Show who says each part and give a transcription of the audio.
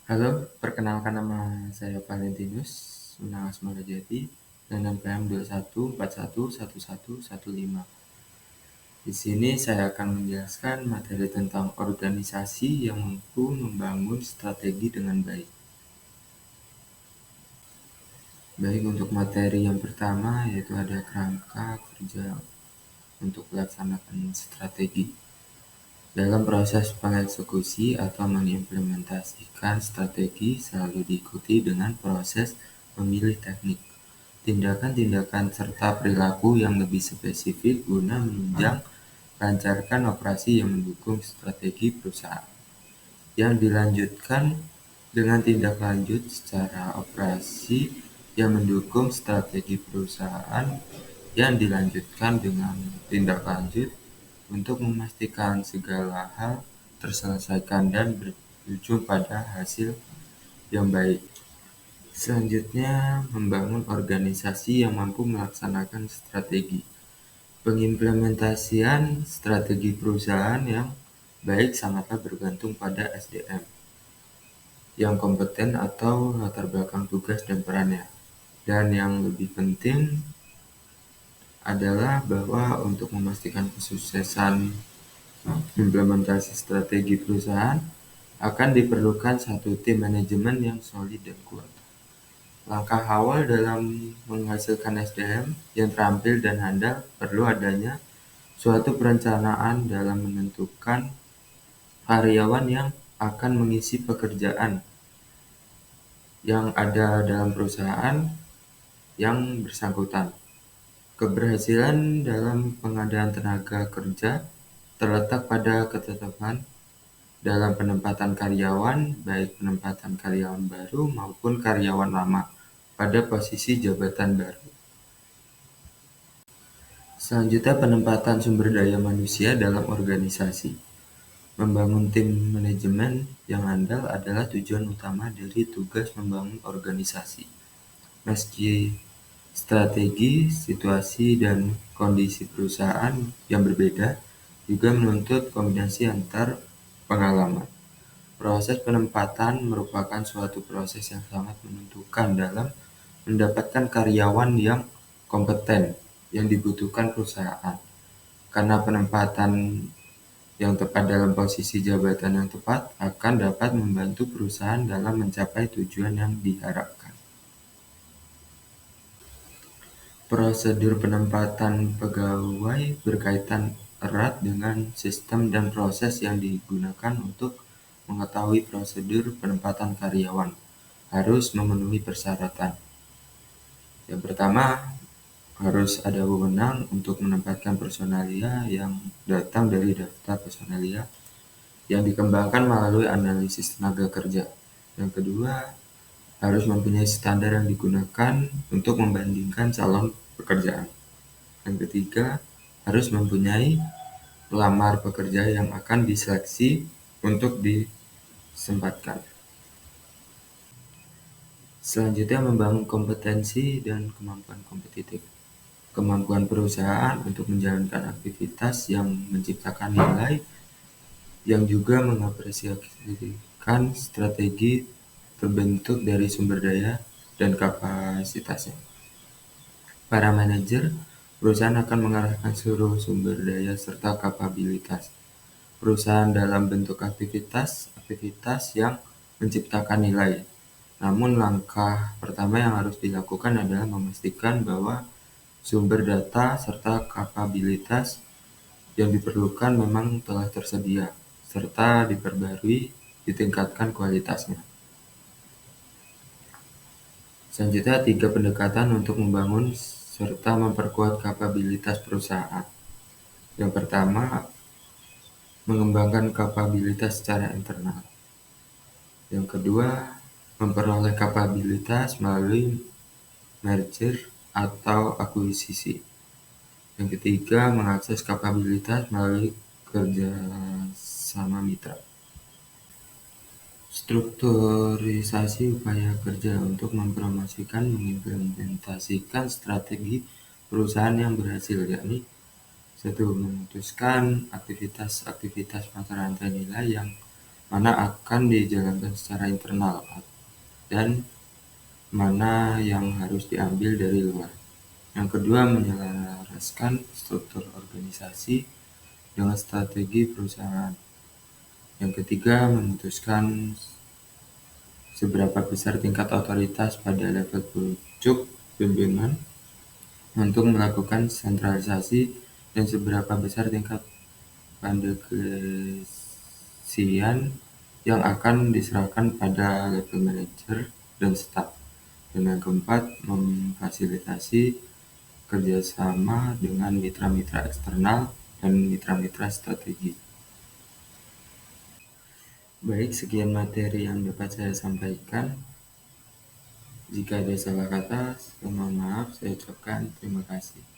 Speaker 1: Halo, perkenalkan nama saya Valentinus, Unaas Molajati, dan NPM 21411115. Di sini saya akan menjelaskan materi tentang organisasi yang mampu membangun strategi dengan baik. Baik, untuk materi yang pertama yaitu ada kerangka kerja untuk melaksanakan strategi. Dalam proses pengeksekusi atau mengimplementasikan strategi selalu diikuti dengan proses memilih teknik, tindakan-tindakan serta perilaku yang lebih spesifik guna menunjang lancarkan operasi yang mendukung strategi perusahaan. Yang dilanjutkan dengan tindak lanjut secara operasi yang mendukung strategi perusahaan yang dilanjutkan dengan tindak lanjut untuk memastikan segala hal terselesaikan dan berujung pada hasil yang baik. Selanjutnya, membangun organisasi yang mampu melaksanakan strategi. Pengimplementasian strategi perusahaan yang baik sangatlah bergantung pada SDM yang kompeten atau latar belakang tugas dan perannya. Dan yang lebih penting adalah bahwa untuk memastikan kesuksesan implementasi strategi perusahaan akan diperlukan satu tim manajemen yang solid dan kuat. Langkah awal dalam menghasilkan SDM yang terampil dan handal perlu adanya suatu perencanaan dalam menentukan karyawan yang akan mengisi pekerjaan yang ada dalam perusahaan yang bersangkutan. Keberhasilan dalam pengadaan tenaga kerja terletak pada ketetapan dalam penempatan karyawan, baik penempatan karyawan baru maupun karyawan lama, pada posisi jabatan baru. Selanjutnya, penempatan sumber daya manusia dalam organisasi. Membangun tim manajemen yang andal adalah tujuan utama dari tugas membangun organisasi. Meski strategi, situasi, dan kondisi perusahaan yang berbeda juga menuntut kombinasi antar pengalaman. Proses penempatan merupakan suatu proses yang sangat menentukan dalam mendapatkan karyawan yang kompeten yang dibutuhkan perusahaan. Karena penempatan yang tepat dalam posisi jabatan yang tepat akan dapat membantu perusahaan dalam mencapai tujuan yang diharapkan. Prosedur penempatan pegawai berkaitan erat dengan sistem dan proses yang digunakan untuk mengetahui prosedur penempatan karyawan harus memenuhi persyaratan. Yang pertama, harus ada wewenang untuk menempatkan personalia yang datang dari daftar personalia yang dikembangkan melalui analisis tenaga kerja. Yang kedua, harus mempunyai standar yang digunakan untuk membandingkan calon pekerjaan. Yang ketiga, harus mempunyai pelamar pekerja yang akan diseleksi untuk disempatkan. Selanjutnya, membangun kompetensi dan kemampuan kompetitif. Kemampuan perusahaan untuk menjalankan aktivitas yang menciptakan nilai yang juga mengapresiasikan strategi terbentuk dari sumber daya dan kapasitasnya. Para manajer perusahaan akan mengarahkan seluruh sumber daya serta kapabilitas perusahaan dalam bentuk aktivitas yang menciptakan nilai. Namun langkah pertama yang harus dilakukan adalah memastikan bahwa sumber data serta kapabilitas yang diperlukan memang telah tersedia, serta diperbarui, ditingkatkan kualitasnya. Selanjutnya, 3 pendekatan untuk membangun serta memperkuat kapabilitas perusahaan. Yang pertama, mengembangkan kapabilitas secara internal. Yang kedua, memperoleh kapabilitas melalui merger atau akuisisi. Yang ketiga, mengakses kapabilitas melalui kerjasama mitra. Strukturisasi upaya kerja untuk mempromosikan mengimplementasikan strategi perusahaan yang berhasil, yakni 1. Memutuskan aktivitas-aktivitas mata rantai nilai yang mana akan dijalankan secara internal dan mana yang harus diambil dari luar. Yang kedua, menyelaraskan struktur organisasi dengan strategi perusahaan. Yang ketiga, memutuskan seberapa besar tingkat otoritas pada level pucuk pimpinan untuk melakukan sentralisasi dan seberapa besar tingkat pendelegasian yang akan diserahkan pada level manajer dan staf. Dan yang keempat, memfasilitasi kerjasama dengan mitra-mitra eksternal dan mitra-mitra strategi. Baik, sekian materi yang dapat saya sampaikan. Jika ada salah kata, saya mohon maaf. Saya ucapkan terima kasih.